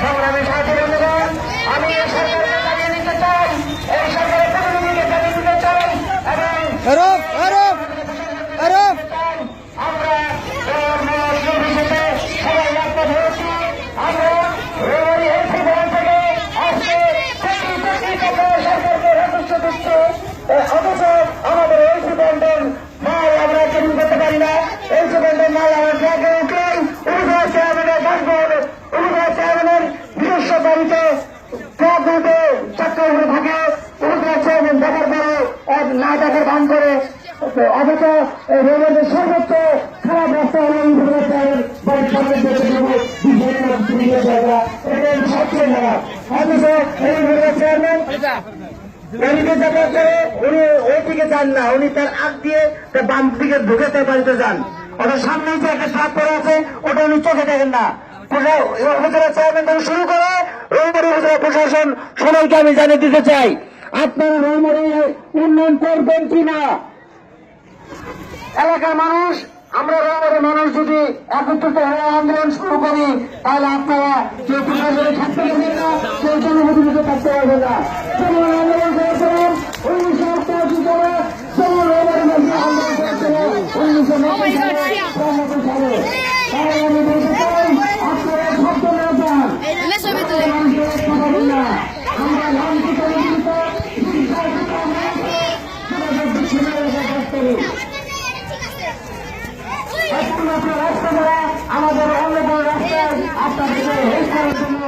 সংগ্রামী সাথী বন্ধুগণ, আমি এই সরকারকে চালিয়ে নিতে চাই, এই সরকারের প্রতিনিধিকে চালিয়ে দিতে চাই এবং আমরা সবাই রাস্তা ধরেছি। আমরা এই ভবন থেকে আজকে সরকারকে রাজস্ব দিচ্ছে, অথচ আমাদের এই সুবন্ধন মাল আমরা কেমন করতে পারি না। এই সুবন্ধন মাল আমরা ট্রাকে উঠলেই উপজেলা চেয়ারম্যানের বাসভবন, উপজেলা চেয়ারম্যানের নিজস্ব বাড়িতে ট্রাক উঠে চাকরি হয়ে থাকে। উপজেলা চেয়ারম্যান দেখার পরে না দেখার ভান করে, অথচ রেলের সর্বোচ্চ খারাপ রাস্তা হল উপজেলা চেয়ারম্যান বাড়ির সামনে এটা সবচেয়ে খারাপ। অথচ এই উপজেলা চেয়ারম্যান এদিকে যাতায়াত করে, উনি ওইদিকে যান না, উনি তার আগ দিয়ে বাম দিকে ঢুকে তার বাড়িতে যান। অথচ সামনেই যে একটা ট্রাক পড়ে আছে ওটা উনি চোখে দেখেন না। উপজেলা চেয়ারম্যান থেকে শুরু করে রংপুর উপজেলা প্রশাসন সবাইকে আমি জানিয়ে দিতে চাই, আপনারা রংপুরে উন্নয়ন করবেন কিনা। এলাকার মানুষ, আমরা রংপুরের মানুষ যদি একত্রিত হয়ে আন্দোলন শুরু করি, তাহলে আপনারা কেউ প্রশাসনে থাকতে পারবেন না, কেউ জনপ্রতিনিধিত্ব থাকতে পারবেন না। আন্দোলন করেছিলেন 1988 সালে, যেমন রংপুরবাসী আন্দোলন করেছিলেন 1990 সালে। তাই আমি বলতে চাই, আপনারা শব্দ না যান, আমরা লাঞ্ছিত রাস্তা দ্বারা আমাদের অন্য কোনো রাস্তায় আপনাদের হেল্প করার জন্য